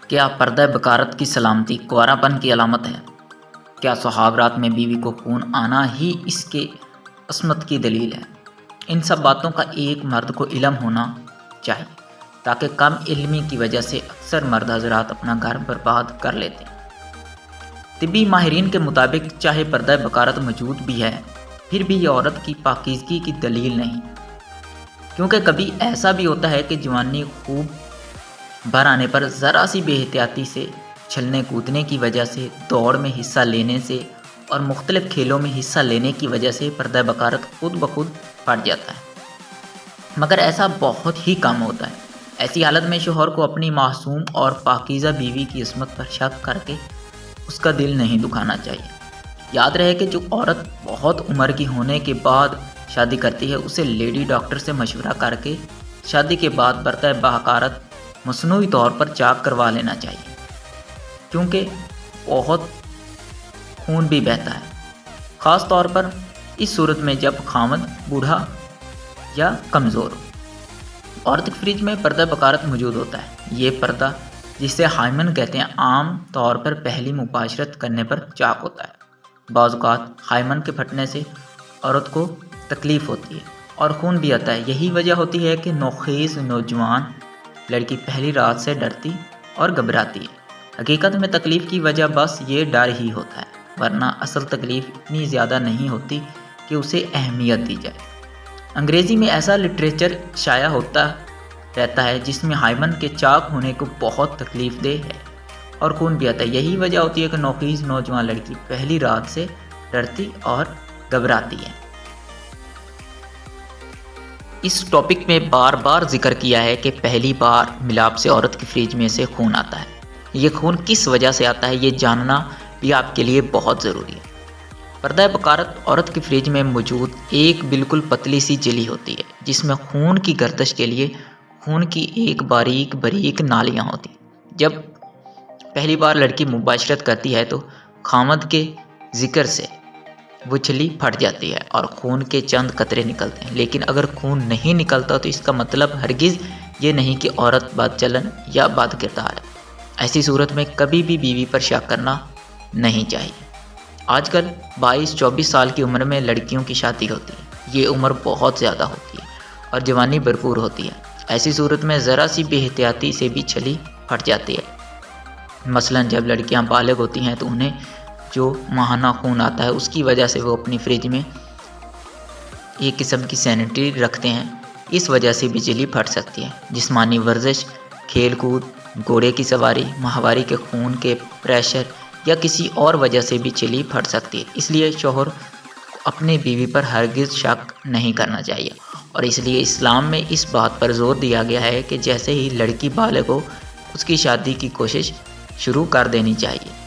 کیا پردہ بکارت کی سلامتی کنوارا پن کی علامت ہے؟ کیا سہاگ رات میں بیوی کو خون آنا ہی اس کے عصمت کی دلیل ہے؟ ان سب باتوں کا ایک مرد کو علم ہونا چاہیے، تاکہ کم علمی کی وجہ سے اکثر مرد حضرات اپنا گھر برباد کر لیتے ہیں۔ طبی ماہرین کے مطابق چاہے پردہ بکارت موجود بھی ہے، پھر بھی یہ عورت کی پاکیزگی کی دلیل نہیں، کیونکہ کبھی ایسا بھی ہوتا ہے کہ جوانی خوب بھر آنے پر ذرا سی بے احتیاطی سے، چھلنے کودنے کی وجہ سے، دوڑ میں حصہ لینے سے اور مختلف کھیلوں میں حصہ لینے کی وجہ سے پردہ بکارت خود بخود پھٹ جاتا ہے، مگر ایسا بہت ہی کم ہوتا ہے۔ ایسی حالت میں شوہر کو اپنی معصوم اور پاکیزہ بیوی کی عصمت پر شک کر کے اس کا دل نہیں دکھانا چاہیے۔ یاد رہے کہ جو عورت بہت عمر کی ہونے کے بعد شادی کرتی ہے، اسے لیڈی ڈاکٹر سے مشورہ کر کے شادی کے بعد پردہ بکارت مصنوعی طور پر چاک کروا لینا چاہیے، کیونکہ بہت خون بھی بہتا ہے، خاص طور پر اس صورت میں جب خاوند بوڑھا یا کمزور ہو۔ عورت کے فریج میں پردہ بکارت موجود ہوتا ہے۔ یہ پردہ، جسے ہائمن کہتے ہیں، عام طور پر پہلی مباشرت کرنے پر چاک ہوتا ہے۔ بعض اوقات ہائمن کے پھٹنے سے عورت کو تکلیف ہوتی ہے اور خون بھی آتا ہے۔ یہی وجہ ہوتی ہے کہ نوخیز نوجوان لڑکی پہلی رات سے ڈرتی اور گھبراتی ہے۔ حقیقت میں تکلیف کی وجہ بس یہ ڈر ہی ہوتا ہے، ورنہ اصل تکلیف اتنی زیادہ نہیں ہوتی کہ اسے اہمیت دی جائے۔ انگریزی میں ایسا لٹریچر شائع ہوتا رہتا ہے جس میں ہائمن کے چاک ہونے کو بہت تکلیف دہ ہے اور خون بھی آتا ہے۔ یہی وجہ ہوتی ہے کہ نوخیز نوجوان لڑکی پہلی رات سے ڈرتی اور گھبراتی ہے۔ اس ٹاپک میں بار بار ذکر کیا ہے کہ پہلی بار ملاپ سے عورت کی فریج میں سے خون آتا ہے۔ یہ خون کس وجہ سے آتا ہے، یہ جاننا بھی آپ کے لیے بہت ضروری ہے۔ پردہ بکارت عورت کی فریج میں موجود ایک بالکل پتلی سی جلی ہوتی ہے، جس میں خون کی گردش کے لیے خون کی ایک باریک باریک نالیاں ہوتی ہیں۔ جب پہلی بار لڑکی مباشرت کرتی ہے تو خاوند کے ذکر سے وہ چھلی پھٹ جاتی ہے اور خون کے چند قطرے نکلتے ہیں، لیکن اگر خون نہیں نکلتا تو اس کا مطلب ہرگز یہ نہیں کہ عورت بد چلن یا بد کردار ہے۔ ایسی صورت میں کبھی بھی بیوی پر شک کرنا نہیں چاہیے۔ آج کل 22-24 سال کی عمر میں لڑکیوں کی شادی ہوتی ہے۔ یہ عمر بہت زیادہ ہوتی ہے اور جوانی بھرپور ہوتی ہے۔ ایسی صورت میں ذرا سی بے احتیاطی سے بھی چھلی پھٹ جاتی ہے۔ مثلاً جب لڑکیاں بالغ ہوتی ہیں تو انہیں جو ماہانہ خون آتا ہے، اس کی وجہ سے وہ اپنی فریج میں ایک قسم کی سینیٹری رکھتے ہیں، اس وجہ سے بجلی پھٹ سکتی ہے۔ جسمانی ورزش، کھیل کود، گھوڑے کی سواری، ماہواری کے خون کے پریشر یا کسی اور وجہ سے بھی چھلی پھٹ سکتی ہے۔ اس لیے شوہر اپنی بیوی پر ہرگز شک نہیں کرنا چاہیے، اور اس لیے اسلام میں اس بات پر زور دیا گیا ہے کہ جیسے ہی لڑکی بالغ ہو، اس کی شادی کی کوشش شروع کر دینی چاہیے۔